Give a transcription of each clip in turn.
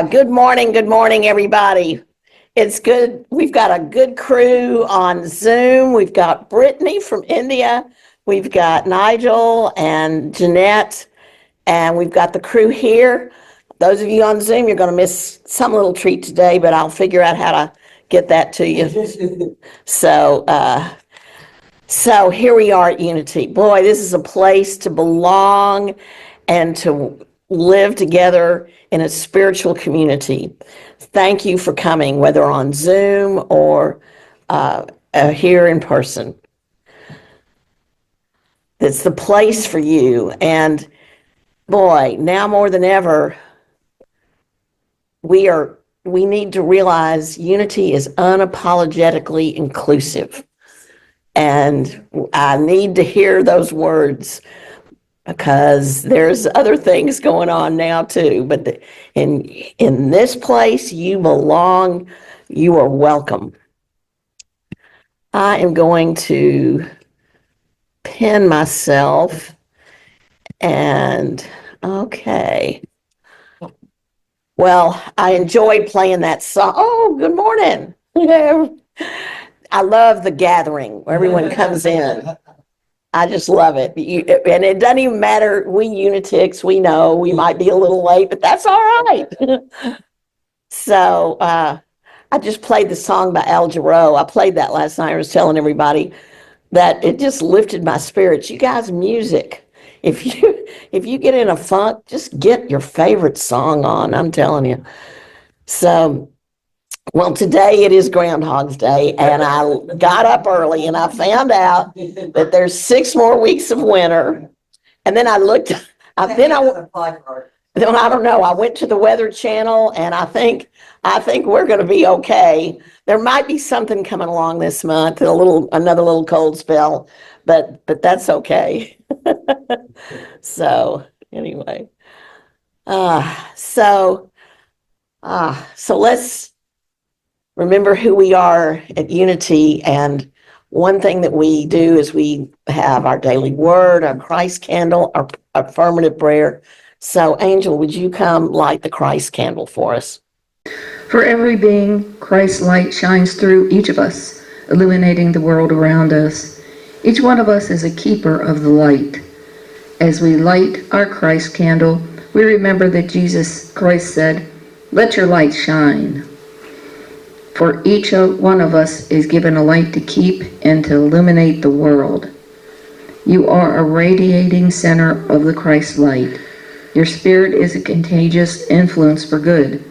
Good morning, everybody. It's good. We've got a good crew on Zoom. We've got Brittany from India. We've got Nigel and Jeanette, and we've got the crew here. Those of you on Zoom, you're going to miss some little treat today, but I'll figure out how to get that to you. So here we are at Unity. Boy, this is a place to belong and to live together in a spiritual community. Thank you for coming, whether on Zoom or here in person. It's the place for you. And boy, now more than ever, we need to realize Unity is unapologetically inclusive. And I need to hear those words because there's other things going on now too. But in this place, you belong. You are welcome. I am going to pin myself and okay. Well, I enjoyed playing that song. Oh, good morning. I love the gathering where everyone comes in. I just love it. And it doesn't even matter. We Unitics, we know we might be a little late, but that's all right. So I just played the song by Al Jarreau. I played that last night. I was telling everybody that it just lifted my spirits. You guys, music. If you get in a funk, just get your favorite song on. I'm telling you. So. Well, today it is Groundhog's Day, and I got up early and I found out that there's 6 more weeks of winter. And then I looked, I don't know. I went to the Weather Channel, and I think we're going to be okay. There might be something coming along this month, another little cold spell, but that's okay. So anyway, so let's remember who we are at Unity. And one thing that we do is we have our daily word, our Christ candle, our affirmative prayer. So Angel, would you come light the Christ candle for us? For every being, Christ's light shines through each of us, illuminating the world around us. Each one of us is a keeper of the light. As we light our Christ candle, we remember that Jesus Christ said, "Let your light shine." For each one of us is given a light to keep and to illuminate the world. You are a radiating center of the Christ light. Your spirit is a contagious influence for good.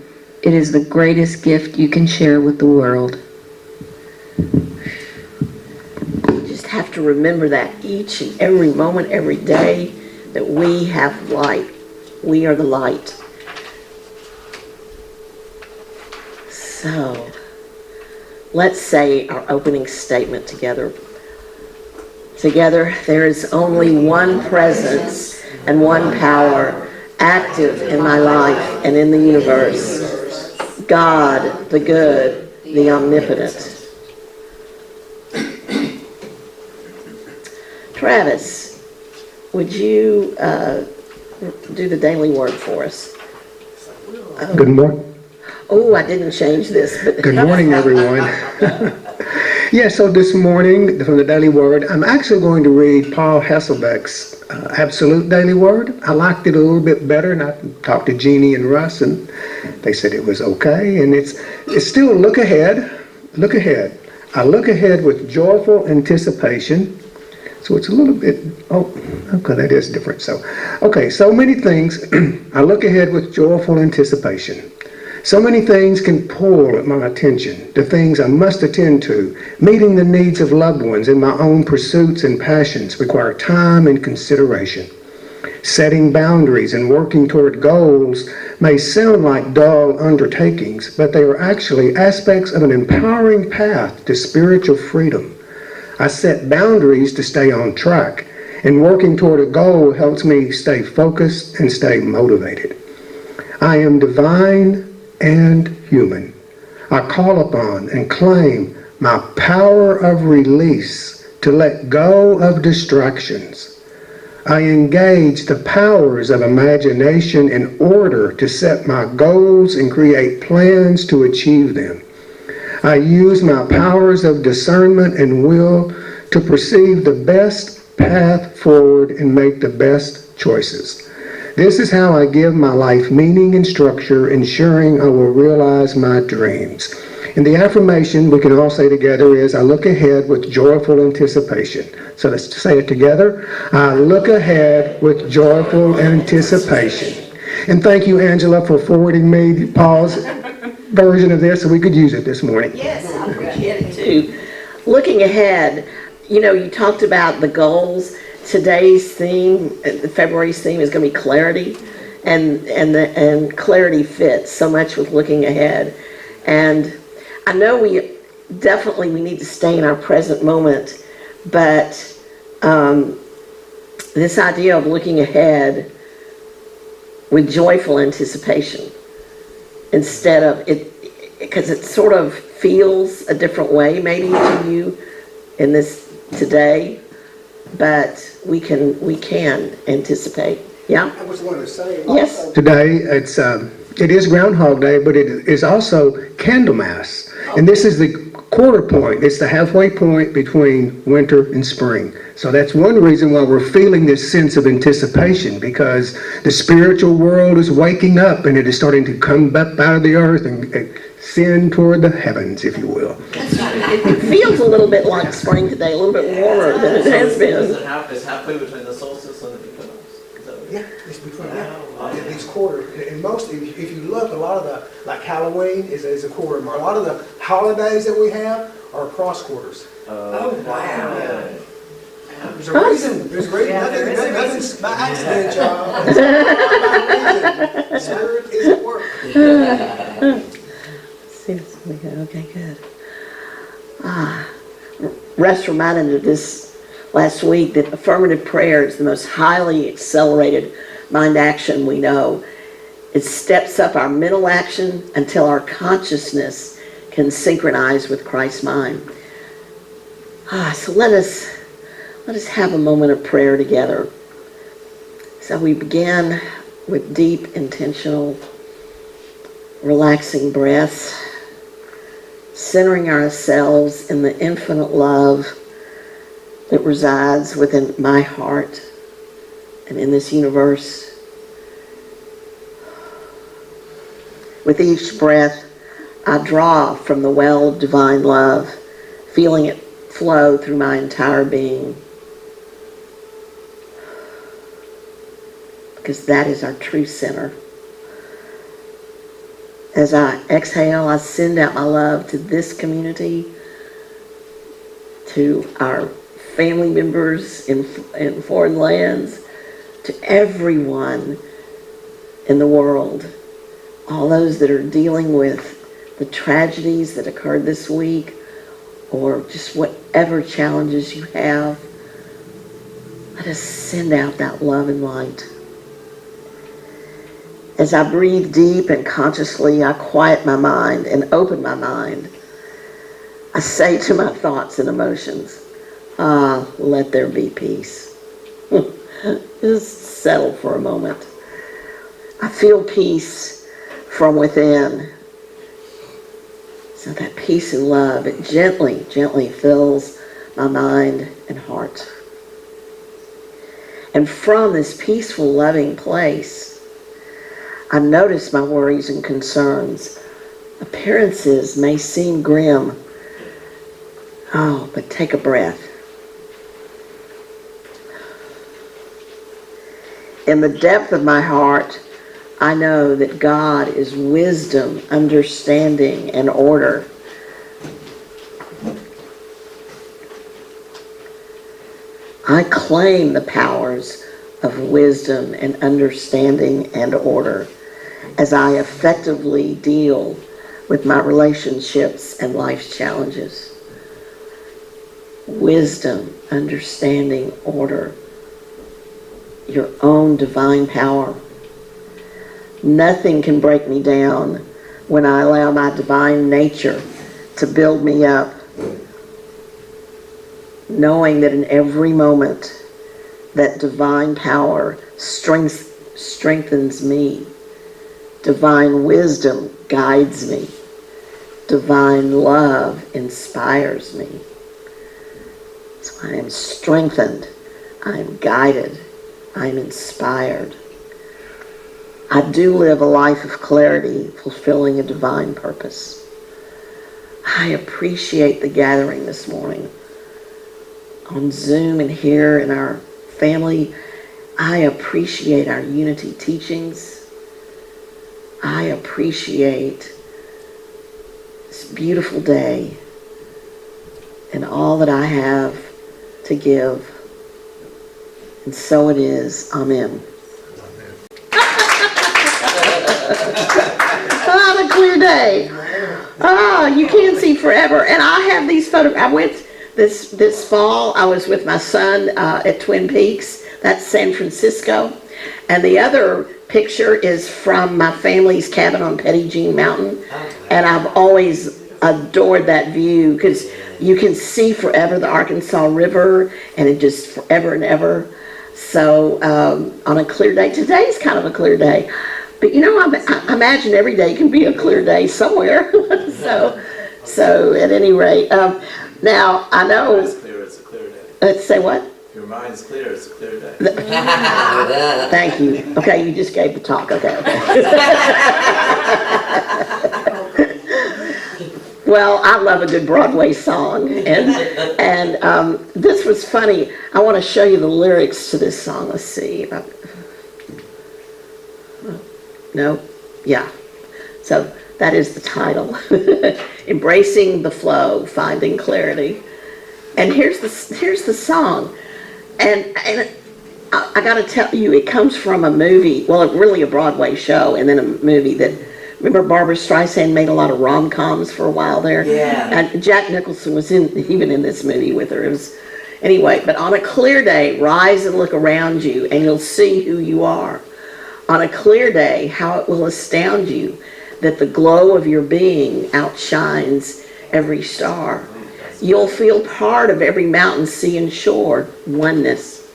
It is the greatest gift you can share with the world. You just have to remember that each and every moment, every day, that we have light. We are the light. So let's say our opening statement together. Together, there is only one presence and one power active in my life and in the universe. God, the good, the omnipotent. Travis, would you do the daily word for us? Good morning. Oh, I didn't change this. But Good morning, everyone. Yeah, so this morning from the Daily Word, I'm actually going to read Paul Hasselbeck's Absolute Daily Word. I liked it a little bit better, and I talked to Jeannie and Russ, and they said it was okay. And it's still look ahead. Look ahead. I look ahead with joyful anticipation. So it's a little bit, okay, that is different. So many things. I look ahead with joyful anticipation. So many things can pull at my attention, the things I must attend to. Meeting the needs of loved ones and my own pursuits and passions require time and consideration. Setting boundaries and working toward goals may sound like dull undertakings, but they are actually aspects of an empowering path to spiritual freedom. I set boundaries to stay on track, and working toward a goal helps me stay focused and stay motivated. I am divine and human. I call upon and claim my power of release to let go of distractions. I engage the powers of imagination in order to set my goals and create plans to achieve them. I use my powers of discernment and will to perceive the best path forward and make the best choices. This is how I give my life meaning and structure, ensuring I will realize my dreams. And the affirmation we can all say together is, I look ahead with joyful anticipation. So let's say it together. I look ahead with joyful anticipation. And thank you, Angela, for forwarding me Paul's version of this so we could use it this morning. Yes, I appreciate it too. Looking ahead, you talked about the goals. Today's theme, February's theme, is going to be clarity, and clarity fits so much with looking ahead. And I know we need to stay in our present moment, but this idea of looking ahead with joyful anticipation instead of it, because it sort of feels a different way maybe to you in this today, but we can anticipate. Yeah? I was going to say. Yes. Also, Today, it is Groundhog Day, but it is also Candlemas. And this is the quarter point. It's the halfway point between winter and spring. So that's one reason why we're feeling this sense of anticipation, because the spiritual world is waking up and it is starting to come up out of the earth and ascend toward the heavens, if you will. It feels a little bit like spring today, a little bit warmer than it has been. It's halfway between the solstice and the equinox. yeah, it's between these quarters. And mostly, if you look, a lot of the, like Halloween is a quarter mark. A lot of the holidays that we have are cross quarters. Oh, wow. There's a reason. There's great. Nothing's by accident, y'all. It's all by reason. Spirit is at work. Okay, good. Russ reminded of this last week that affirmative prayer is the most highly accelerated mind action we know. It steps up our mental action until our consciousness can synchronize with Christ's mind. So let us have a moment of prayer together. So we begin with deep, intentional, relaxing breaths, centering ourselves in the infinite love that resides within my heart and in this universe. With each breath, I draw from the well of divine love, feeling it flow through my entire being. Because that is our true center. As I exhale, I send out my love to this community, to our family members in foreign lands, to everyone in the world, all those that are dealing with the tragedies that occurred this week, or just whatever challenges you have. Let us send out that love and light. As I breathe deep and consciously, I quiet my mind and open my mind. I say to my thoughts and emotions, let there be peace. Just settle for a moment. I feel peace from within. So that peace and love, it gently, gently fills my mind and heart. And from this peaceful, loving place, I notice my worries and concerns. Appearances may seem grim. Oh, but take a breath. In the depth of my heart, I know that God is wisdom, understanding, and order. I claim the powers of wisdom and understanding and order as I effectively deal with my relationships and life's challenges. Wisdom, understanding, order, your own divine power. Nothing can break me down when I allow my divine nature to build me up, knowing that in every moment that divine power strengthens me. Divine wisdom guides me. Divine love inspires me. So I am strengthened. I am guided. I am inspired. I do live a life of clarity, fulfilling a divine purpose. I appreciate the gathering this morning on Zoom and here in our family. I appreciate our unity teachings. I appreciate this beautiful day and all that I have to give. And so it is. Amen. On a clear day. You can see forever. And I have these photos. I went this fall. I was with my son at Twin Peaks. That's San Francisco. And the other picture is from my family's cabin on Petit Jean Mountain. And I've always adored that view because you can see forever the Arkansas River, and it just forever and ever. So on a clear day, today's kind of a clear day. But you know, I imagine every day can be a clear day somewhere. so at any rate, now I know. It's clear, it's a clear day. Let's say what? Your mind's clear, it's a clear day. Thank you. Okay, you just gave the talk. Okay. Well, I love a good Broadway song, and this was funny. I want to show you the lyrics to this song. Let's see. No? Yeah. So that is the title. Embracing the Flow, Finding Clarity. And here's the song. And I got to tell you, it comes from a movie, well, really a Broadway show, and then a movie that, remember Barbara Streisand made a lot of rom-coms for a while there? Yeah. And Jack Nicholson was even in this movie with her. It was, anyway, but on a clear day, rise and look around you, and you'll see who you are. On a clear day, how it will astound you that the glow of your being outshines every star. You'll feel part of every mountain, sea, and shore, oneness.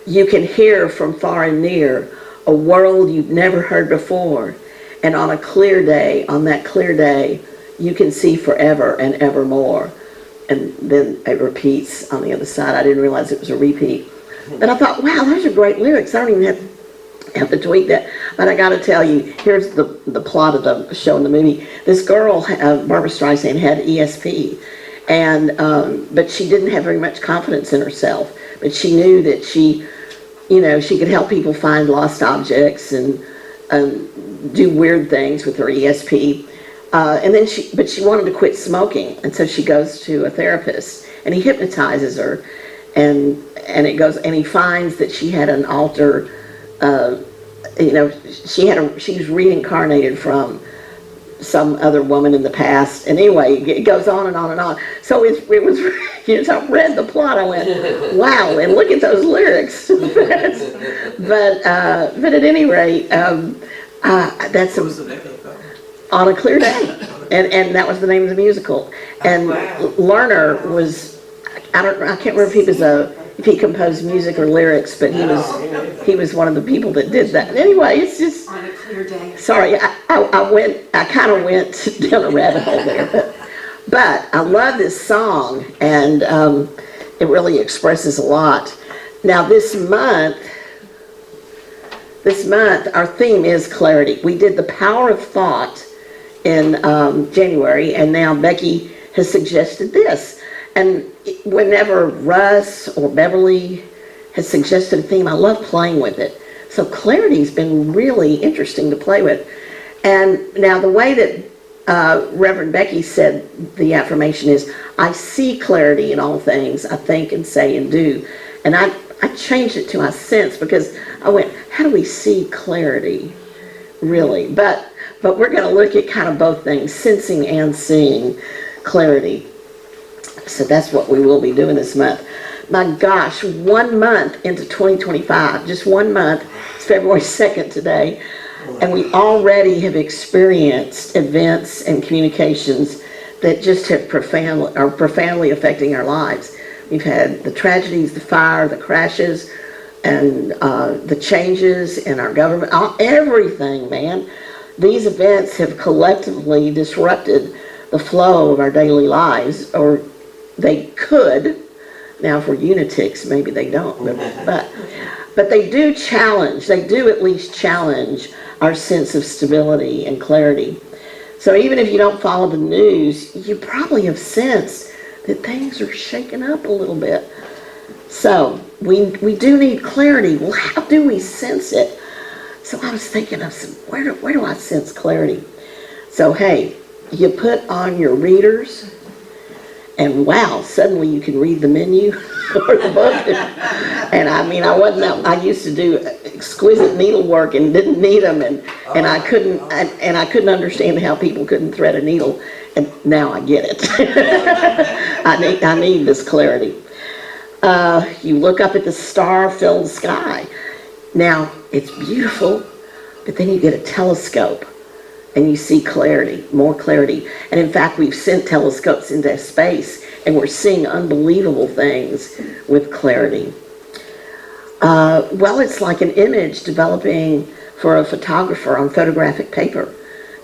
You can hear from far and near a world you've never heard before. And on a clear day, on that clear day, you can see forever and evermore. And then it repeats on the other side. I didn't realize it was a repeat. But I thought, wow, those are great lyrics. I don't even have to tweak that. But I got to tell you, here's the plot of the show in the movie. This girl, Barbara Streisand, had ESP. And but she didn't have very much confidence in herself. But she knew that she could help people find lost objects and do weird things with her ESP. And then she wanted to quit smoking, and so she goes to a therapist, and he hypnotizes her, and he finds that she had an alter. She was reincarnated from some other woman in the past, and anyway, it goes on and on and on. So it was, I read the plot, I went, wow, and look at those lyrics. but at any rate, that's What was the name of the film? On a Clear Day, and that was the name of the musical. And Lerner was, I can't remember if he composed music or lyrics, but he was one of the people that did that. And anyway, it's just On a clear day. sorry, I kind of went down a rabbit hole there, but I love this song, and it really expresses a lot. Now this month, our theme is clarity. We did the power of thought in January, and now Becky has suggested this. And whenever Russ or Beverly has suggested a theme, I love playing with it. So clarity's been really interesting to play with. And now the way that Reverend Becky said the affirmation is, I see clarity in all things I think and say and do. And I changed it to I sense, because I went, how do we see clarity, really? But we're going to look at kind of both things, sensing and seeing clarity. So that's what we will be doing this month. My gosh, 1 month into 2025, just 1 month. It's February 2nd today. And we already have experienced events and communications that just are profoundly affecting our lives. We've had the tragedies, the fire, the crashes, and the changes in our government, everything, man. These events have collectively disrupted the flow of our daily lives, or they could. Now, if we're unitics, maybe they don't, but they do challenge, they do at least challenge our sense of stability and clarity. So even if you don't follow the news, you probably have sensed that things are shaking up a little bit. So we do need clarity. Well, how do we sense it? So I was thinking of where do I sense clarity? So hey, you put on your readers, and wow, suddenly you can read the menu or the book. And I mean, I used to do exquisite needlework and didn't need them, and I couldn't understand how people couldn't thread a needle, and now I get it. I need this clarity. You look up at the star-filled sky. Now, it's beautiful, but then you get a telescope and you see clarity, more clarity. And in fact, we've sent telescopes into space and we're seeing unbelievable things with clarity. Well, it's like an image developing for a photographer on photographic paper.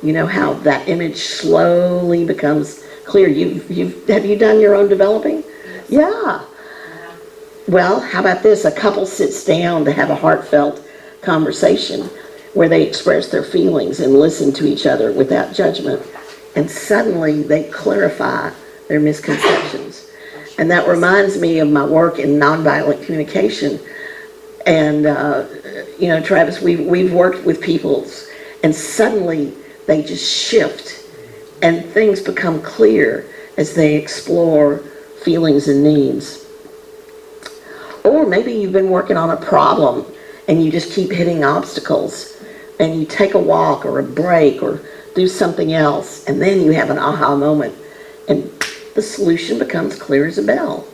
You know how that image slowly becomes clear. Have you done your own developing? Yeah. Well, how about this? A couple sits down to have a heartfelt conversation where they express their feelings and listen to each other without judgment. And suddenly they clarify their misconceptions. And that reminds me of my work in nonviolent communication. And, Travis, we've worked with people, and suddenly they just shift and things become clear as they explore feelings and needs. Or maybe you've been working on a problem and you just keep hitting obstacles, and you take a walk or a break or do something else, and then you have an aha moment and the solution becomes clear as a bell.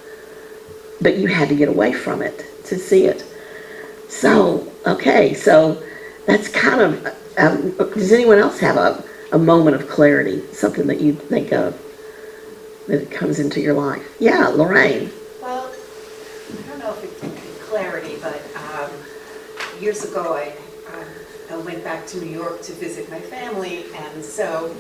But you had to get away from it to see it. So, okay, so that's kind of, does anyone else have a moment of clarity, something that you think of that it comes into your life? Yeah, Lorraine. Well, I don't know if it's clarity, but years ago I went back to New York to visit my family, and so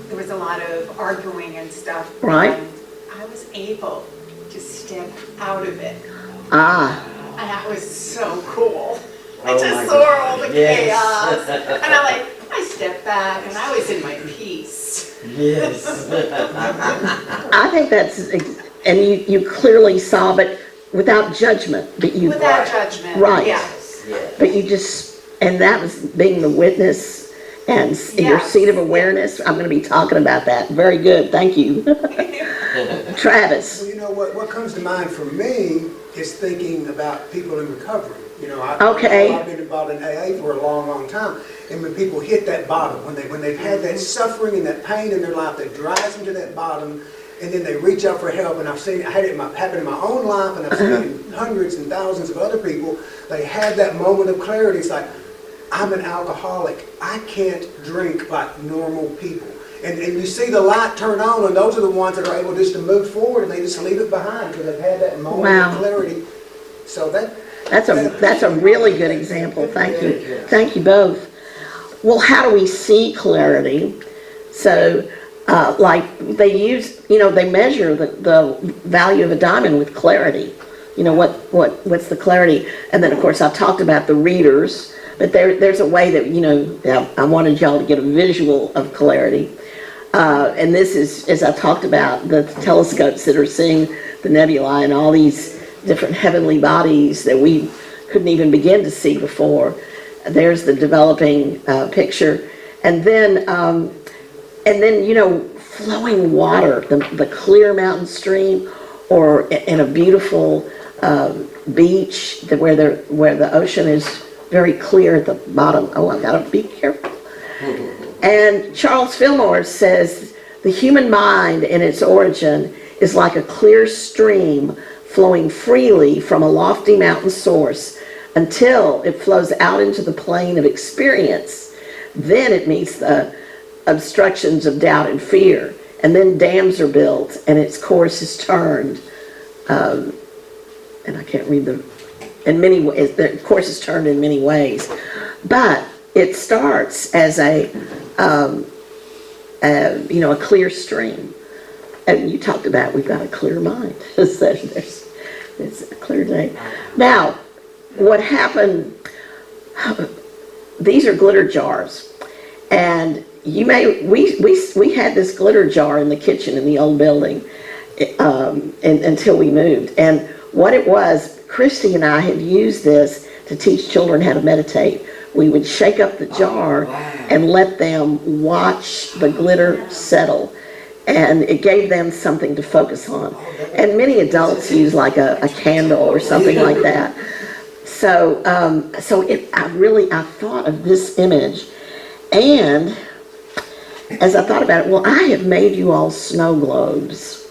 there was a lot of arguing and stuff. Right. And I was able to step out of it. Ah. And that was so cool. I just saw all the chaos. And I stepped back and I was in my peace. Yes. I think that's, and you clearly saw, but without judgment. But you, Without judgment. Right. Yes. But you just, and that was being the witness and your Yes. seat of awareness. I'm going to be talking about that. Very good. Thank you. Travis. Well, what comes to mind for me is thinking about people in recovery. Okay. I've been involved in AA for a long, long time. And when people hit that bottom, when they've had that suffering and that pain in their life that drives them to that bottom, and then they reach out for help, and I've seen it, happen in my own life, and I've seen it in hundreds and thousands of other people. They have that moment of clarity. It's like, I'm an alcoholic. I can't drink like normal people. And you see the light turn on, and those are the ones that are able just to move forward, and they just leave it behind because they've had that moment Wow. of clarity. So That's a really good example. Thank you. Thank you both. Well, how do we see clarity? So, like they use, they measure the value of a diamond with clarity. What's the clarity? And then, of course, I've talked about the readers, but there's a way that, I wanted y'all to get a visual of clarity. And this is, as I talked about, the telescopes that are seeing the nebulae and all these different heavenly bodies that we couldn't even begin to see before. There's the developing picture. And then, flowing water, the clear mountain stream, or in a beautiful beach where the ocean is very clear at the bottom. Oh, I gotta be careful. And Charles Fillmore says, the human mind in its origin is like a clear stream flowing freely from a lofty mountain source until it flows out into the plane of experience. Then it meets the obstructions of doubt and fear, and then dams are built and its course is turned. And I can't read in many ways. Of course, it's turned in many ways, but it starts as a clear stream. And you talked about we've got a clear mind. So it's a clear day. Now, what happened? These are glitter jars, and we had this glitter jar in the kitchen in the old building, until we moved. And what it was, Christy and I have used this to teach children how to meditate. We would shake up the jar and let them watch the glitter settle. And it gave them something to focus on. And many adults use like a candle or something like that. So, I thought of this image, and as I thought about it, well, I have made you all snow globes,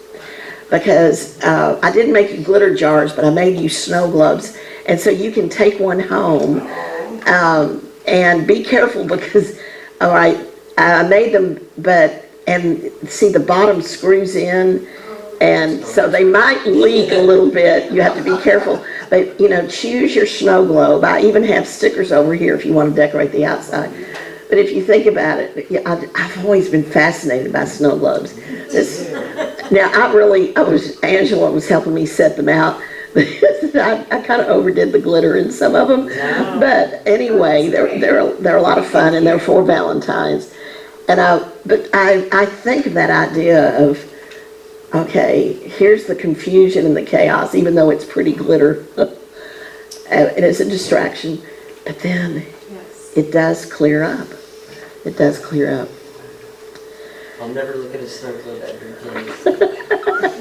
because I didn't make you glitter jars, but I made you snow globes, and so you can take one home, and be careful, because, all right, I made them, and see the bottom screws in, and so they might leak a little bit. You have to be careful. But, choose your snow globe. I even have stickers over here if you want to decorate the outside. But if you think about it, I've always been fascinated by snow globes. Angela was helping me set them out. I kind of overdid the glitter in some of them. But anyway, they're a lot of fun, and they're for Valentine's. But I think of that idea of, okay, here's the confusion and the chaos, even though it's pretty glitter, and it's a distraction, but then it does clear up. It does clear up. I'll never look at a snow globe ever again.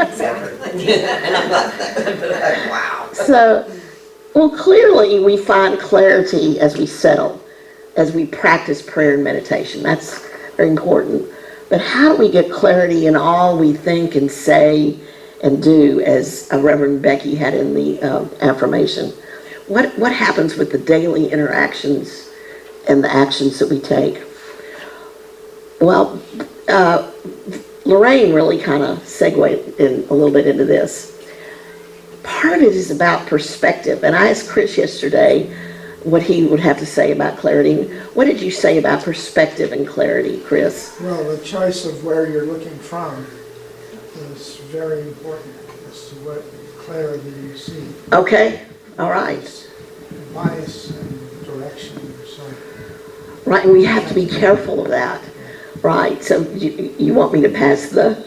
Exactly. And I'm not that, wow. So, well, clearly we find clarity as we settle, as we practice prayer and meditation. That's very important. But how do we get clarity in all we think and say and do, as Reverend Becky had in the affirmation? What happens with the daily interactions and the actions that we take? Well, Lorraine really kind of segued in a little bit into this. Part of it is about perspective. And I asked Chris yesterday what he would have to say about clarity. What did you say about perspective and clarity, Chris? Well, the choice of where you're looking from is very important as to what clarity you see. Okay, all right. Bias and direction or so. Right, and we have to be careful of that. Right, so you want me to pass the...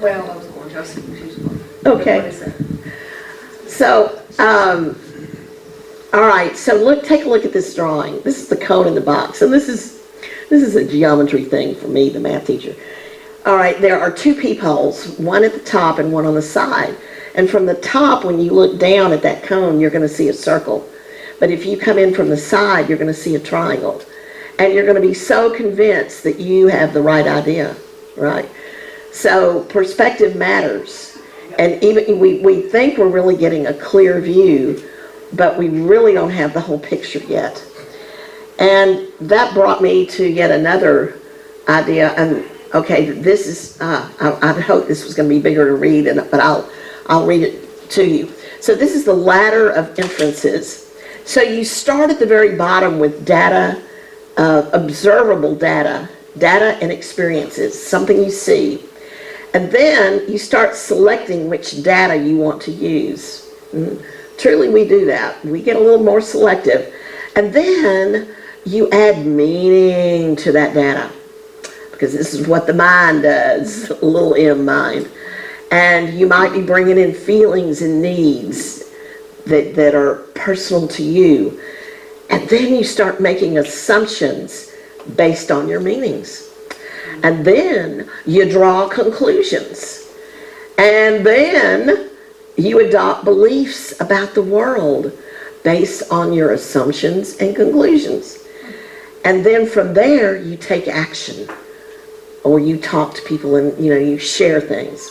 Well, I was going to, she was going. Okay. What is that? So, all right, so take a look at this drawing. This is the cone in the box, and this is a geometry thing for me, the math teacher. All right, there are two peepholes, one at the top and one on the side. And from the top, when you look down at that cone, you're going to see a circle. But if you come in from the side, you're going to see a triangle. And you're going to be so convinced that you have the right idea, right? So perspective matters. And even we think we're really getting a clear view, but we really don't have the whole picture yet. And that brought me to yet another idea. And okay, this is, I hope this was going to be bigger to read, but I'll read it to you. So this is the ladder of inferences. So you start at the very bottom with data, observable data and experiences, something you see. And then you start selecting which data you want to use. Truly, we do that. We get a little more selective. And then you add meaning to that data, because this is what the mind does, little m mind. And you might be bringing in feelings and needs that are personal to you. And then you start making assumptions based on your meanings. And then you draw conclusions. And then you adopt beliefs about the world based on your assumptions and conclusions. And then from there, you take action. Or you talk to people and, you share things.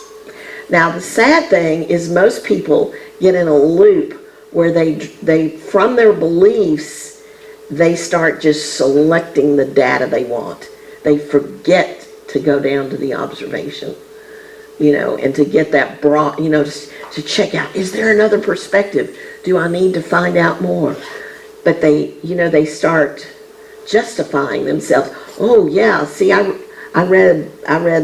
Now, the sad thing is most people get in a loop where they from their beliefs, they start just selecting the data they want. They forget to go down to the observation, and to get that broad, to check out, is there another perspective? Do I need to find out more? But they start justifying themselves. Oh yeah, see, I read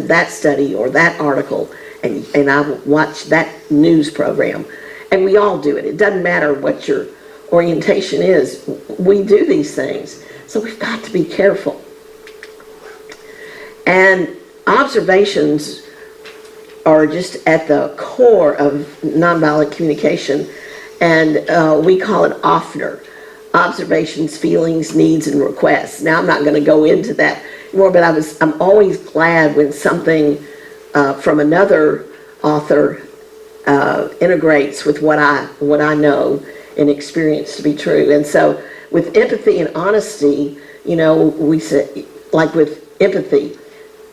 that study or that article, and I watched that news program. And we all do it. It doesn't matter what your orientation is. We do these things. So we've got to be careful. And observations are just at the core of nonviolent communication, and we call it OFNER, observations, feelings, needs, and requests. Now I'm not going to go into that more, but I'm always glad when something from another author integrates with what I know and experience to be true. And so with empathy and honesty, we say, like with empathy,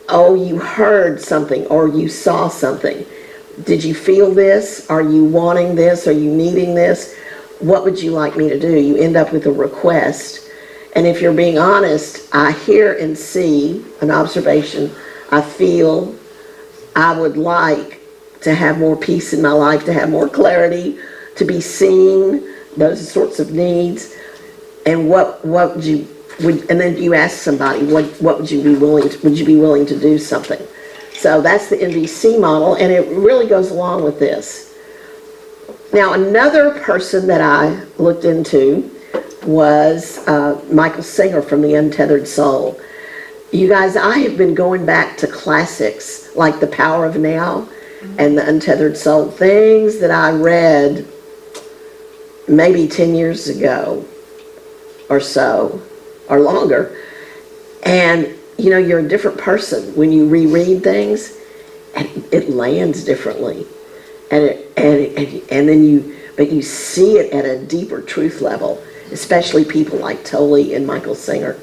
oh, you heard something or you saw something. Did you feel this? Are you wanting this? Are you needing this? What would you like me to do? You end up with a request. And if you're being honest, I hear and see an observation. I feel I would like to have more peace in my life, to have more clarity, to be seen, those sorts of needs. And what would you and then you ask somebody, what would you be willing to do something? So that's the NVC model, and it really goes along with this. Now, another person that I looked into was Michael Singer from The Untethered Soul. You guys, I have been going back to classics like The Power of Now and The Untethered Soul, things that I read maybe 10 years ago or so, or longer. And you're a different person when you reread things, and it lands differently. And then you see it at a deeper truth level, especially people like Tolle and Michael Singer.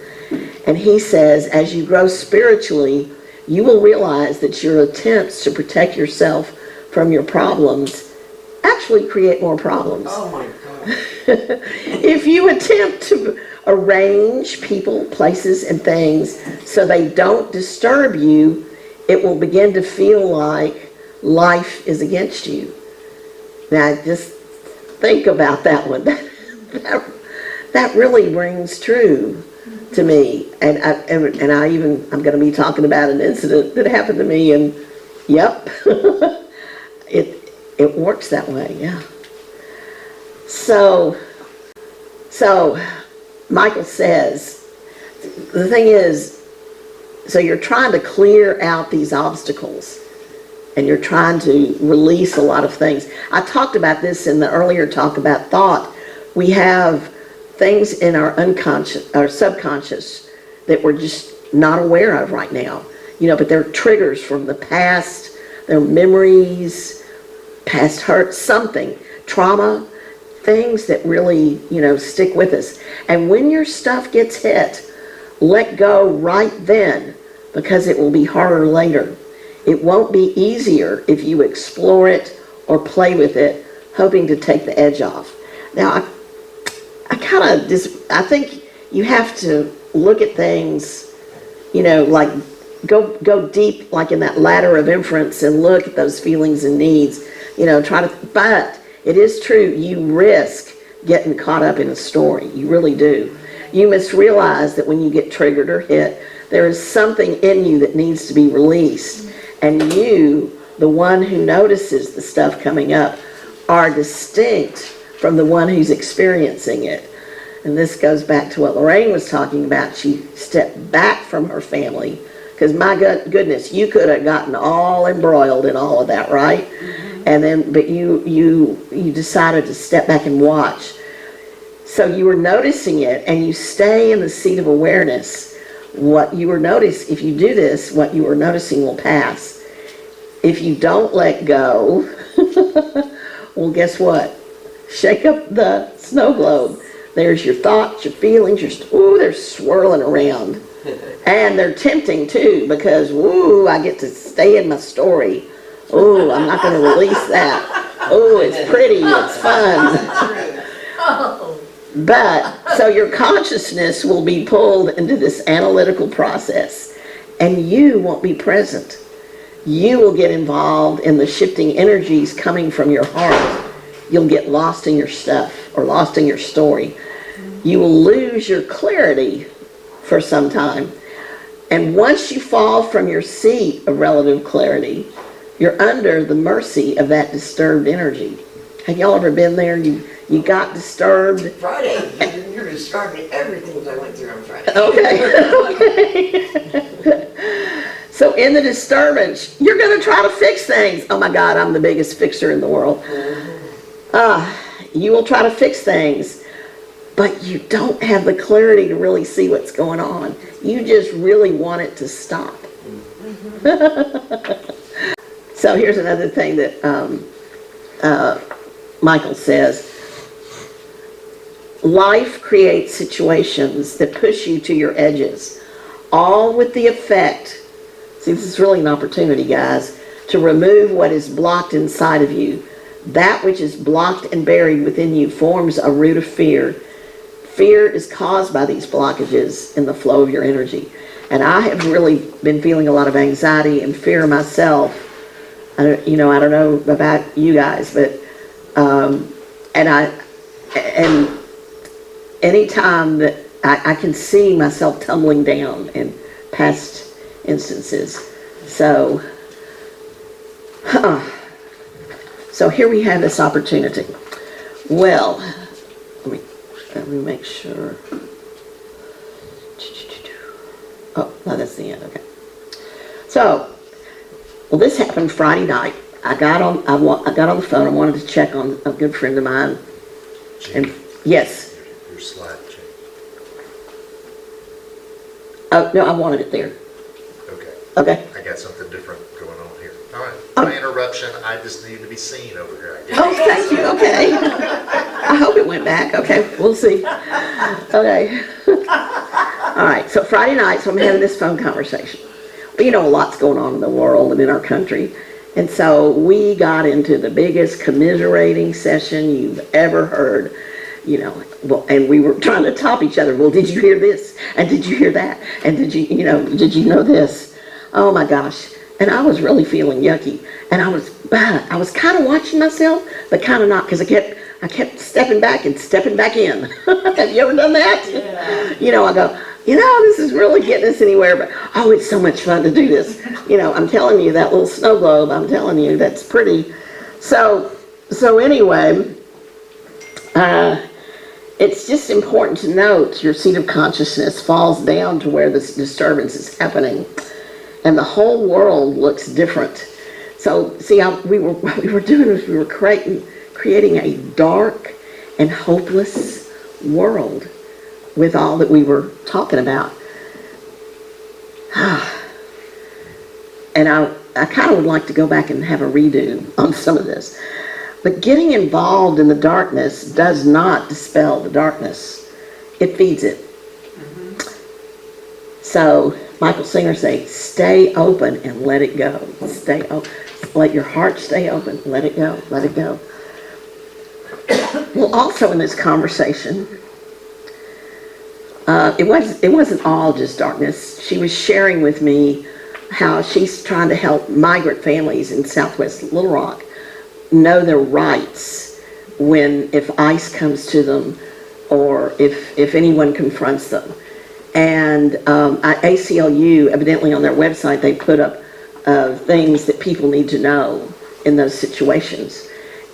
And he says, as you grow spiritually, you will realize that your attempts to protect yourself from your problems actually create more problems. Oh my God. If you attempt to arrange people, places, and things so they don't disturb you, it will begin to feel like life is against you. Now, just think about that one. That really rings true to me. And I'm going to be talking about an incident that happened to me, and yep, it works that way, yeah. So Michael says, the thing is, so you're trying to clear out these obstacles, and you're trying to release a lot of things. I talked about this in the earlier talk about thought. We have things in our unconscious, our subconscious, that we're just not aware of right now. But they're triggers from the past, they're memories, past hurt, something, trauma, things that really, stick with us. And when your stuff gets hit, let go right then, because it will be harder later. It won't be easier if you explore it or play with it, hoping to take the edge off. Now, I think you have to look at things, like go deep, like in that ladder of inference, and look at those feelings and needs, but it is true, you risk getting caught up in a story. You really do. You must realize that when you get triggered or hit, there is something in you that needs to be released. And you, the one who notices the stuff coming up, are distinct from the one who's experiencing it. And this goes back to what Lorraine was talking about. She stepped back from her family, because my goodness, you could have gotten all embroiled in all of that, right? And then, but you decided to step back and watch. So you were noticing it, and you stay in the seat of awareness. What you were noticing, if you do this, what you were noticing will pass. If you don't let go, well, guess what? Shake up the snow globe. There's your thoughts, your feelings, they're swirling around. And they're tempting too, because, I get to stay in my story. I'm not going to release that. It's pretty, it's fun. But, so your consciousness will be pulled into this analytical process, and you won't be present. you will get involved in the shifting energies coming from your heart. You'll get lost in your stuff or lost in your story. You will lose your clarity for some time. And once you fall from your seat of relative clarity, you're under the mercy of that disturbed energy. Have y'all ever been there? You got disturbed. Friday, you're describing everything that I went through on Friday. Okay. So in the disturbance, you're going to try to fix things. Oh my God, I'm the biggest fixer in the world. You will try to fix things, but you don't have the clarity to really see what's going on. You just really want it to stop. So here's another thing that Michael says. Life creates situations that push you to your edges, all with the effect, see, this is really an opportunity, guys, to remove what is blocked inside of you. That which is blocked and buried within you forms a root of fear. Fear is caused by these blockages in the flow of your energy. And I have really been feeling a lot of anxiety and fear myself. I don't know about you guys, but and anytime that I can see myself tumbling down in past instances. So here we have this opportunity. Well, let me make sure. Oh, no, that's the end. Okay. So, well, this happened Friday night. I got on the phone. I wanted to check on a good friend of mine. And yes. Your slide change. Oh no, I wanted it there. Okay. Okay. I got something different going on here. All right. My interruption. I just need to be seen over here, I guess. Oh, thank you. Okay. I hope it went back. Okay, we'll see. Okay. All right. So Friday night, so I'm having this phone conversation. Well, a lot's going on in the world and in our country. And so we got into the biggest commiserating session you've ever heard. And we were trying to top each other. Well, did you hear this? And did you hear that? And did you know this? Oh my gosh. And I was really feeling yucky. And I was kind of watching myself, but kind of not, because I kept stepping back and stepping back in. Have you ever done that? Yeah. I go, this is really getting us anywhere, but oh, it's so much fun to do this. I'm telling you, that little snow globe, I'm telling you, that's pretty. So anyway, it's just important to note your seat of consciousness falls down to where this disturbance is happening, and the whole world looks different. So see, what we were doing is we were creating a dark and hopeless world with all that we were talking about. And I kind of would like to go back and have a redo on some of this. But getting involved in the darkness does not dispel the darkness. It feeds it. So Michael Singer say, stay open and let it go. Stay open. Let your heart stay open. Let it go. Let it go. Well, also in this conversation, it wasn't all just darkness. She was sharing with me how she's trying to help migrant families in Southwest Little Rock know their rights if ICE comes to them or if anyone confronts them. And ACLU, evidently on their website, they put up things that people need to know in those situations.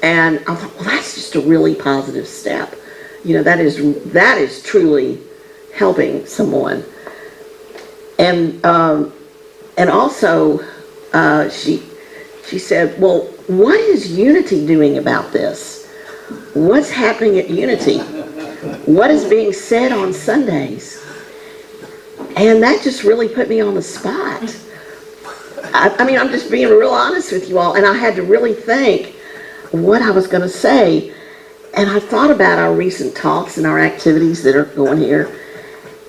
And I thought, well, that's just a really positive step. That is truly helping someone. And also, she said, well, what is Unity doing about this? What's happening at Unity? What is being said on Sundays? And that just really put me on the spot. I'm just being real honest with you all, and I had to really think what I was going to say. And I thought about our recent talks and our activities that are going here,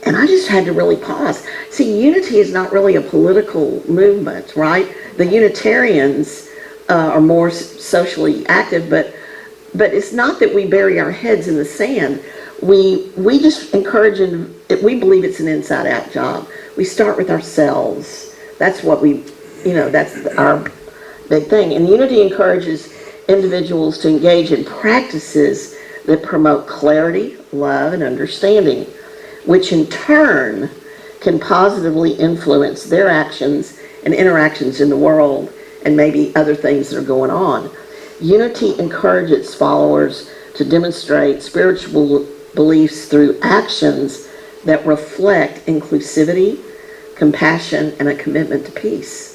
and I just had to really pause. See, Unity is not really a political movement, right? The Unitarians are more socially active, but it's not that we bury our heads in the sand. We just encourage, and we believe it's an inside-out job. We start with ourselves. That's what we that's our big thing. And unity encourages individuals to engage in practices that promote clarity, love, and understanding, which in turn can positively influence their actions and interactions in the world and maybe other things that are going on. Unity encourages followers to demonstrate spiritual beliefs through actions that reflect inclusivity, compassion, and a commitment to peace.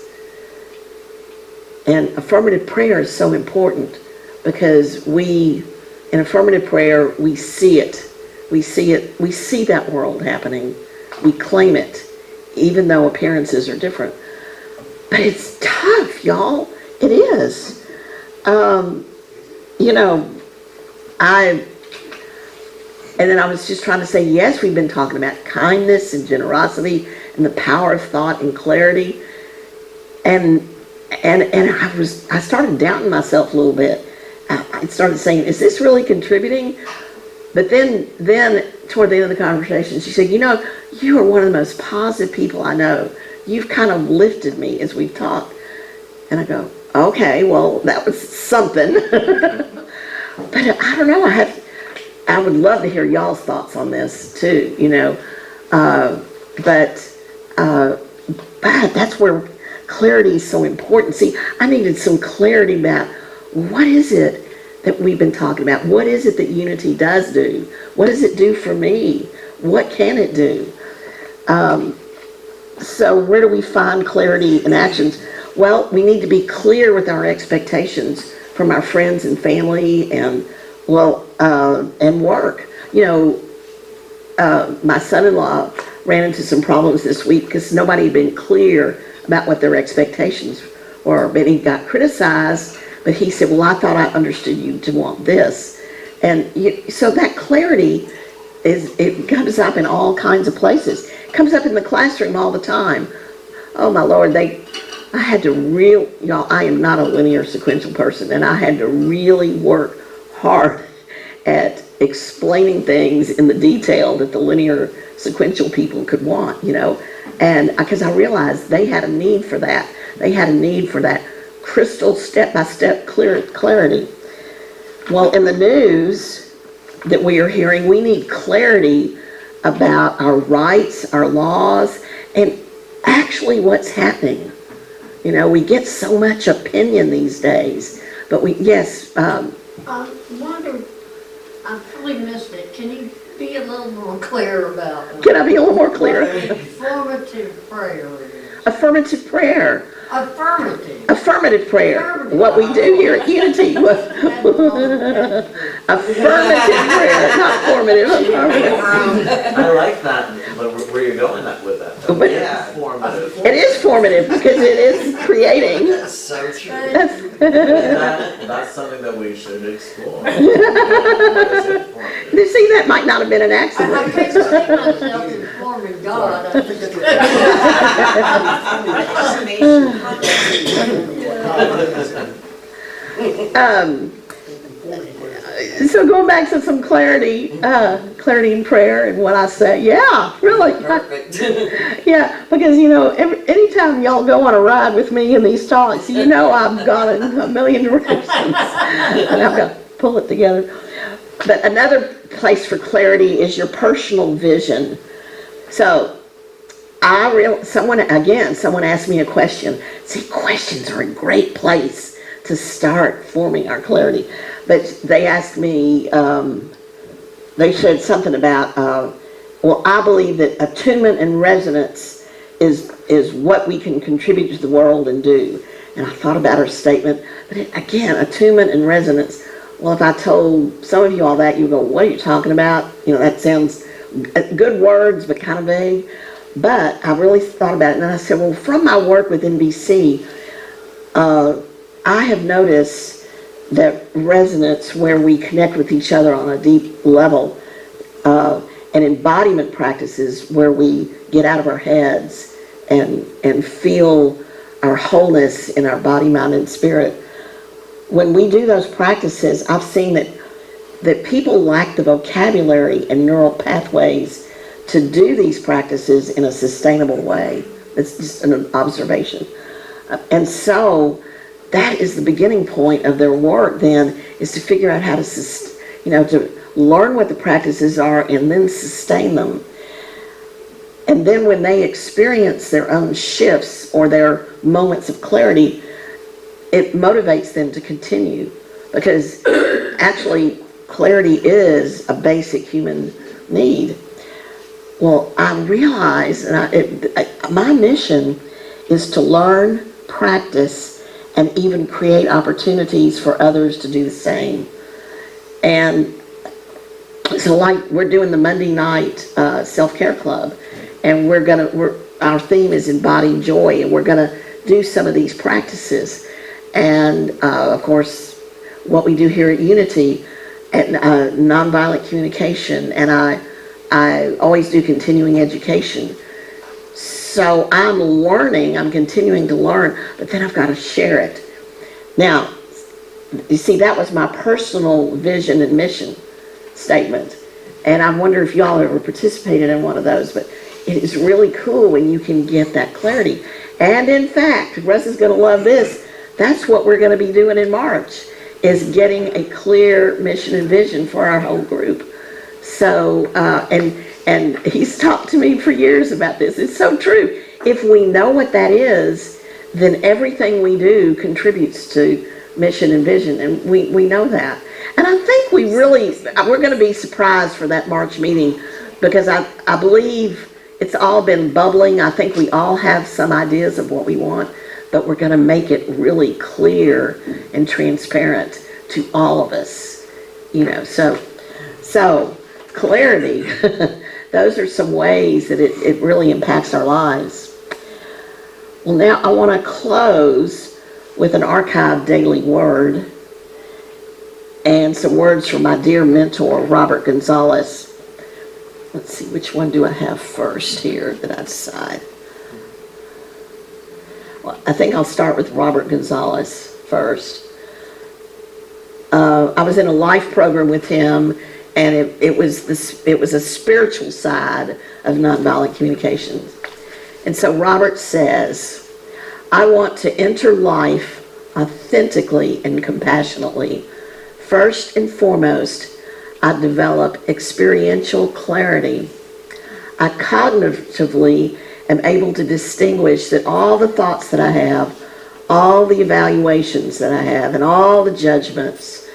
And affirmative prayer is so important because in affirmative prayer, we see it. We see that world happening. We claim it, even though appearances are different. But it's tough, y'all. It is. And then I was just trying to say, yes, we've been talking about kindness and generosity and the power of thought and clarity. And I started doubting myself a little bit. I started saying, is this really contributing? But then toward the end of the conversation, she said, you are one of the most positive people I know. You've kind of lifted me as we've talked. And I go, okay, well, that was something. But I don't know, I would love to hear y'all's thoughts on this too, but that's where clarity is so important. See, I needed some clarity about what is it that we've been talking about? What is it that unity does do? What does it do for me? What can it do? So where do we find clarity in actions? Well, we need to be clear with our expectations from our friends and family and work. My son-in-law ran into some problems this week because nobody had been clear about what their expectations were. But he got criticized, but he said, well, I thought I understood you to want this. And so that clarity it comes up in all kinds of places. It comes up in the classroom all the time. Oh my Lord, I had to I am not a linear sequential person, and I had to really work hard at explaining things in the detail that the linear sequential people could want, and because I realized they had a need for that. They had a need for that crystal step-by-step clarity. Well, in the news that we are hearing, we need clarity about our rights, our laws, and actually what's happening. We get so much opinion these days, but Wonder, I really missed it. Can you be a little more clear about it? Can I be a little more clear? Affirmative prayer is. Affirmative prayer. Affirmative prayer. What we do here at Unity. Affirmative prayer, not formative. Affirmative. I like that, but where you're going with that. But Formative. it is formative because it is creating. That's so true. That's something that we should explore. You see, that might not have been an accident. I can't see myself informing God. I think So going back to some clarity in prayer and what I say, yeah, really. Perfect. Yeah, because anytime y'all go on a ride with me in these talks, I've gone in a million directions and I've got to pull it together. But another place for clarity is your personal vision. So someone asked me a question. See, questions are a great place to start forming our clarity. But they asked me, they said something about, I believe that attunement and resonance is what we can contribute to the world and do. And I thought about her statement, but again, attunement and resonance. Well, if I told some of you all that, you go, what are you talking about? That sounds good words, but kind of vague. But I really thought about it, and then I said, well, from my work with NBC, I have noticed that resonance, where we connect with each other on a deep level, and embodiment practices where we get out of our heads and feel our wholeness in our body, mind, and spirit. When we do those practices, I've seen that people lack the vocabulary and neural pathways to do these practices in a sustainable way. It's just an observation. And so that is the beginning point of their work then, is to figure out how to, to learn what the practices are and then sustain them. And then when they experience their own shifts or their moments of clarity, it motivates them to continue, because actually clarity is a basic human need. Well, I realize, my mission is to learn, practice, and even create opportunities for others to do the same. And so, like, we're doing the Monday night self-care club, and our theme is embodying joy, and we're gonna do some of these practices. And of course, what we do here at Unity, and nonviolent communication, and I always do continuing education. So I'm continuing to learn, but then I've got to share it. Now, you see, that was my personal vision and mission statement. And I wonder if y'all ever participated in one of those, but it is really cool when you can get that clarity. And in fact, Russ is going to love this. That's what we're going to be doing in March, is getting a clear mission and vision for our whole group. So, and he's talked to me for years about this. It's so true. If we know what that is, then everything we do contributes to mission and vision, and we know that. And I think we're going to be surprised for that March meeting, because I believe it's all been bubbling. I think we all have some ideas of what we want, but we're going to make it really clear and transparent to all of us, so clarity, those are some ways that it really impacts our lives. Well, now I want to close with an archived daily word and some words from my dear mentor, Robert Gonzalez. Let's see, which one do I have first here that I decide? Well, I think I'll start with Robert Gonzalez first. I was in a life program with him, and it was a spiritual side of nonviolent communications. And so Robert says, I want to enter life authentically and compassionately. First and foremost, I develop experiential clarity. I cognitively am able to distinguish that all the thoughts that I have, all the evaluations that I have, and all the judgments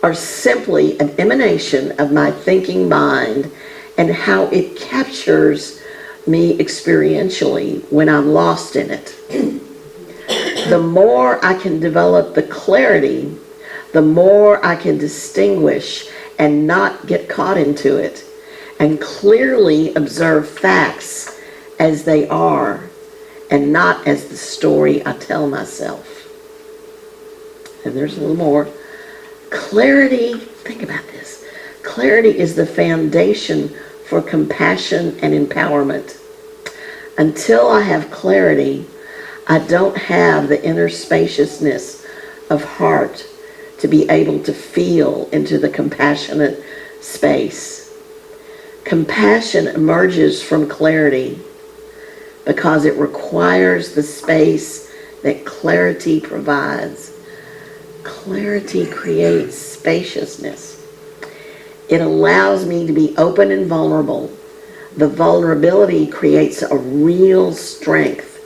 are simply an emanation of my thinking mind and how it captures me experientially when I'm lost in it. The more I can develop the clarity, the more I can distinguish and not get caught into it, and clearly observe facts as they are and not as the story I tell myself. And there's a little more. Clarity, think about this. Clarity is the foundation for compassion and empowerment. Until I have clarity, I don't have the inner spaciousness of heart to be able to feel into the compassionate space. Compassion emerges from clarity because it requires the space that clarity provides. Clarity creates spaciousness. It allows me to be open and vulnerable. The vulnerability creates a real strength,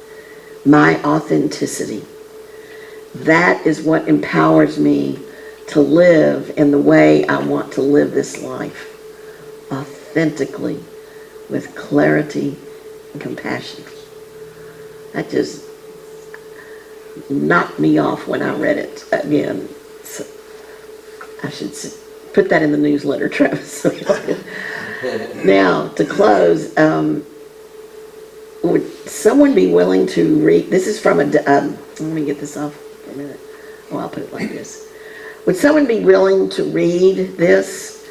my authenticity. That is what empowers me to live in the way I want to live this life, authentically, with clarity and compassion. That just knocked me off when I read it again. So I should put that in the newsletter, Travis. Now, to close, would someone be willing to read? This is from let me get this off for a minute. Oh, I'll put it like this. Would someone be willing to read this?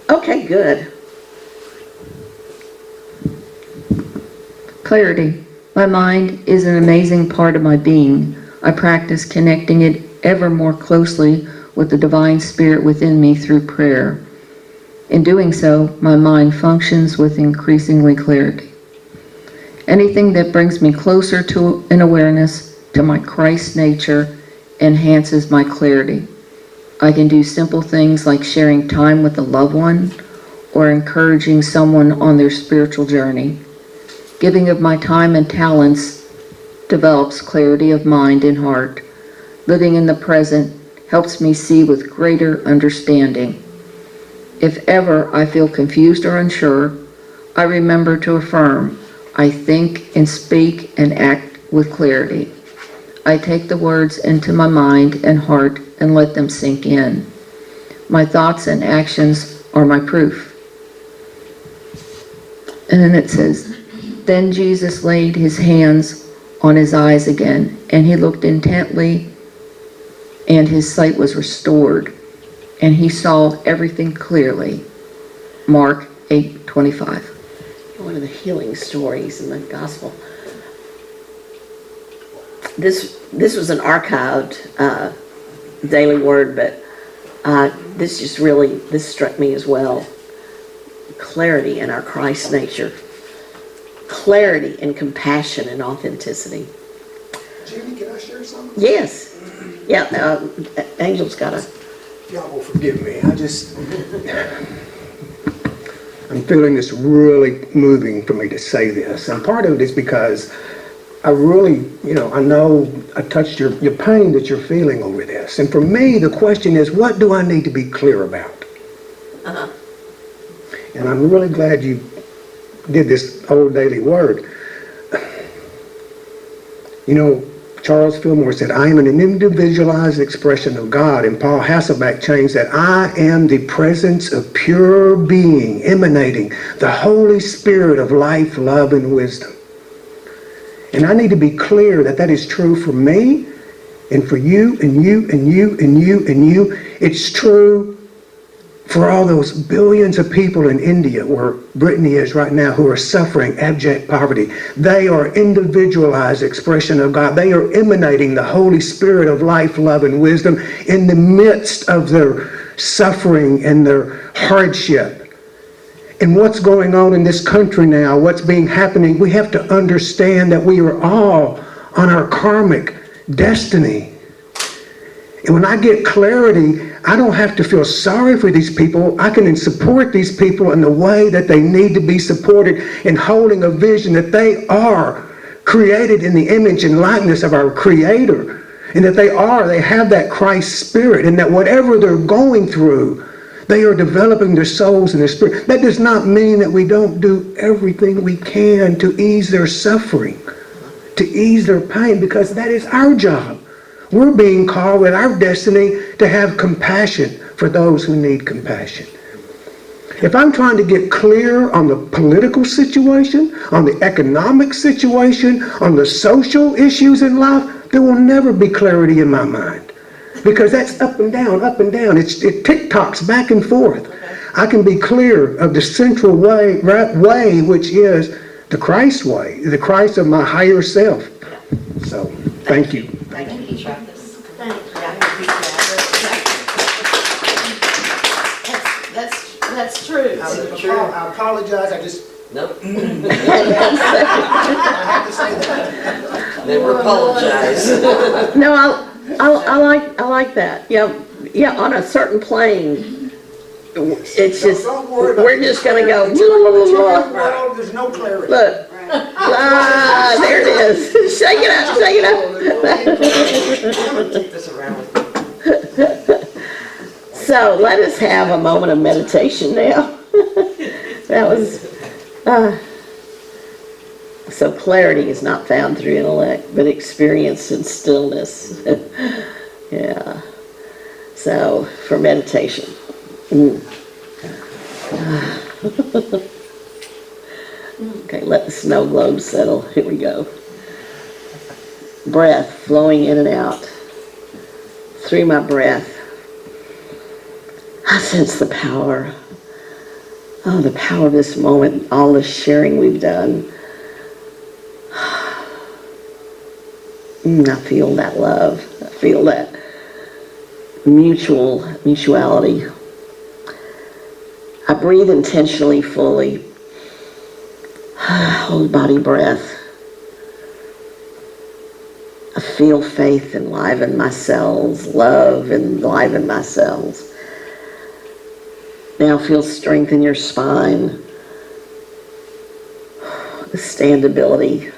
Okay, good. Clarity. My mind is an amazing part of my being. I practice connecting it ever more closely with the divine spirit within me through prayer. In doing so, my mind functions with increasingly clarity. Anything that brings me closer to an awareness to my Christ nature enhances my clarity. I can do simple things like sharing time with a loved one or encouraging someone on their spiritual journey. Giving of my time and talents develops clarity of mind and heart. Living in the present helps me see with greater understanding. If ever I feel confused or unsure, I remember to affirm, I think and speak and act with clarity. I take the words into my mind and heart and let them sink in. My thoughts and actions are my proof. And then it says, then Jesus laid his hands on his eyes again, and he looked intently, and his sight was restored, and he saw everything clearly. Mark 8:25. One of the healing stories in the gospel. This was an archived daily word, but this struck me as well. Clarity in our Christ nature. Clarity and compassion and authenticity. Judy, can I share something? Yes. Yeah, Angel's got a... Y'all will forgive me. I'm feeling this really moving for me to say this. And part of it is because I really, I know I touched your pain that you're feeling over this. And for me, the question is, what do I need to be clear about? Uh-huh. And I'm really glad you did this old daily word. Charles Fillmore said, I am an individualized expression of God. And Paul Hasselbeck changed that, I am the presence of pure being emanating the Holy Spirit of life, love, and wisdom. And I need to be clear that that is true for me and for you and you and you and you and you. It's true for all those billions of people in India, where Brittany is right now, who are suffering abject poverty. They are individualized expression of God. They are emanating the Holy Spirit of life, love, and wisdom in the midst of their suffering and their hardship. And what's going on in this country now, what's happening, we have to understand that we are all on our karmic destiny. And when I get clarity, I don't have to feel sorry for these people. I can support these people in the way that they need to be supported, in holding a vision that they are created in the image and likeness of our Creator. And that they have that Christ spirit, and that whatever they're going through, they are developing their souls and their spirit. That does not mean that we don't do everything we can to ease their suffering, to ease their pain, because that is our job. We're being called with our destiny to have compassion for those who need compassion. If I'm trying to get clear on the political situation, on the economic situation, on the social issues in life, there will never be clarity in my mind. Because that's up and down, up and down. It tick-tocks back and forth. I can be clear of the central way, which is the Christ way, the Christ of my higher self. So, thank you. Thank you, Travis. That's true. I apologize, Nope. I have to say that. Never apologize. No, I like that. Yeah, on a certain plane, it's just, Don't worry about we're just gonna go, World, there's no clarity. look, there it is. Shake it up, shake it up. Take this around. So let us have a moment of meditation now. That was, so clarity is not found through intellect, but experienced in stillness. Yeah. So for meditation. Okay, let the snow globe settle. Here we go. Breath flowing in and out. Through my breath, I sense the power. Oh, the power of this moment, all the sharing we've done. I feel that love. I feel that mutuality. I breathe intentionally, fully. Whole body breath. I Feel faith enliven my cells, love enliven my cells. Now feel strength in your spine, the standability.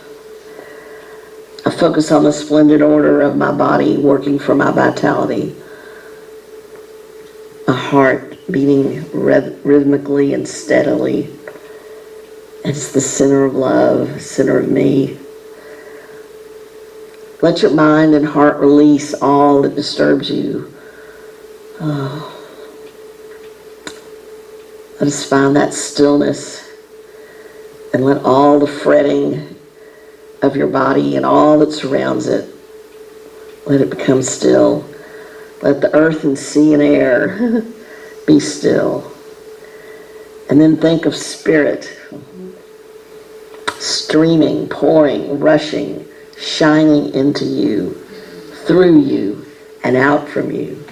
I focus on the splendid order of my body working for my vitality. A heart beating rhythmically and steadily. It's the center of love, center of me. Let your mind and heart release all that disturbs you. Oh. Let us find that stillness and let all the fretting of your body and all that surrounds it, let it become still. Let the earth and sea and air be still. And then think of spirit streaming, pouring, rushing, shining into you, through you, and out from you.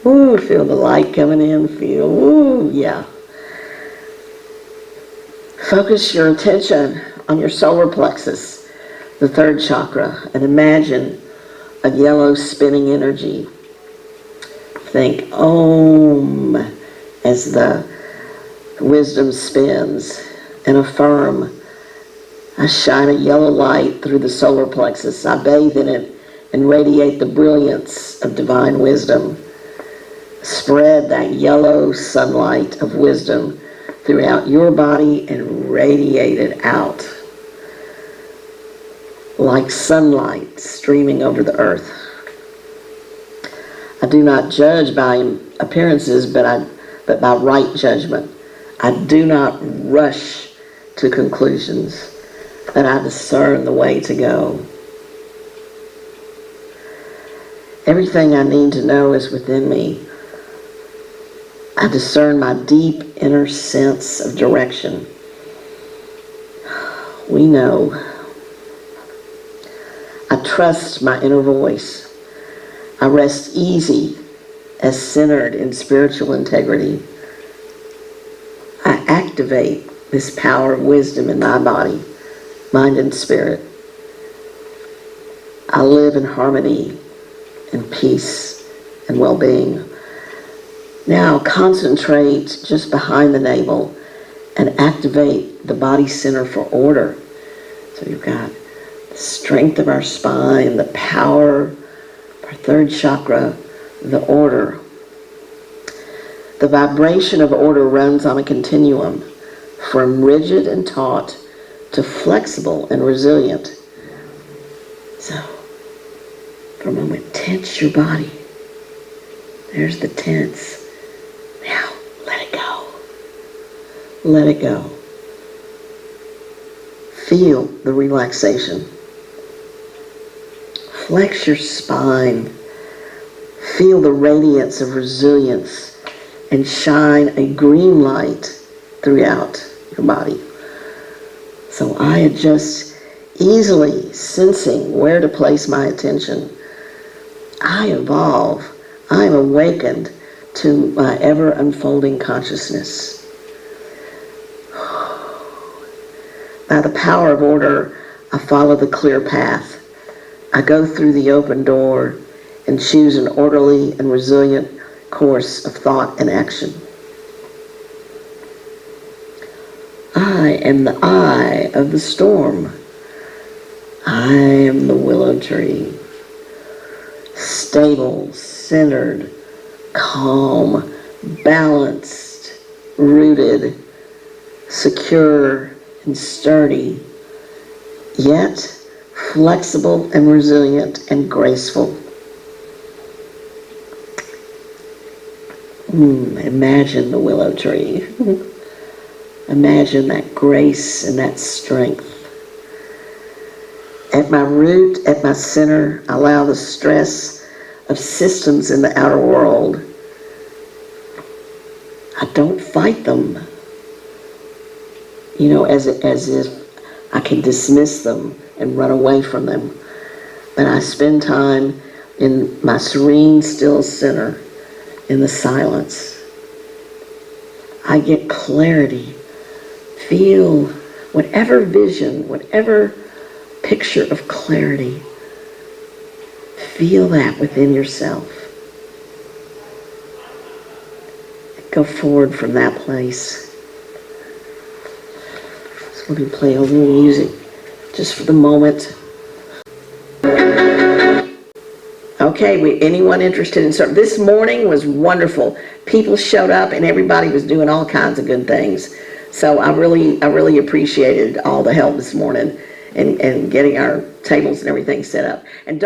Ooh, feel the light coming in, feel, ooh, yeah. Focus your attention on your solar plexus, the third chakra, and imagine a yellow spinning energy. Think Om as the wisdom spins, and affirm. I shine a yellow light through the solar plexus. I bathe in it and radiate the brilliance of divine wisdom. Spread that yellow sunlight of wisdom throughout your body and radiate it out like sunlight streaming over the earth. I do not judge by appearances, but by right judgment. I do not rush to conclusions, but I discern the way to go. Everything I need to know is within me. I discern my deep inner sense of direction. We know. I trust my inner voice. I rest easy as centered in spiritual integrity. I activate this power of wisdom in my body, mind, and spirit. I live in harmony and peace and well-being. Now concentrate just behind the navel and activate the body center for order. So you've got the strength of our spine, the power of our third chakra, the order. The vibration of order runs on a continuum from rigid and taut to flexible and resilient. So, for a moment, tense your body. There's the tense. Now, let it go. Let it go. Feel the relaxation. Flex your spine. Feel the radiance of resilience and shine a green light throughout your body. So I adjust easily, sensing where to place my attention. I evolve. I am awakened to my ever-unfolding consciousness. By the power of order, I follow the clear path. I go through the open door and choose an orderly and resilient course of thought and action. I am the eye of the storm. I am the willow tree. Stable, centered, calm, balanced, rooted, secure, and sturdy, yet flexible and resilient and graceful. Imagine the willow tree. Imagine that grace and that strength. At my root, at my center, I allow the stress of systems in the outer world. I don't fight them, as if I can dismiss them and run away from them. But I spend time in my serene, still center, in the silence. I get clarity. Feel whatever vision, whatever picture of clarity Feel that within yourself. Go forward from that place. So let me play a little music just for the moment. Okay, anyone interested in serving? This morning was wonderful. People showed up and everybody was doing all kinds of good things. So I really appreciated all the help this morning and getting our tables and everything set up. And don't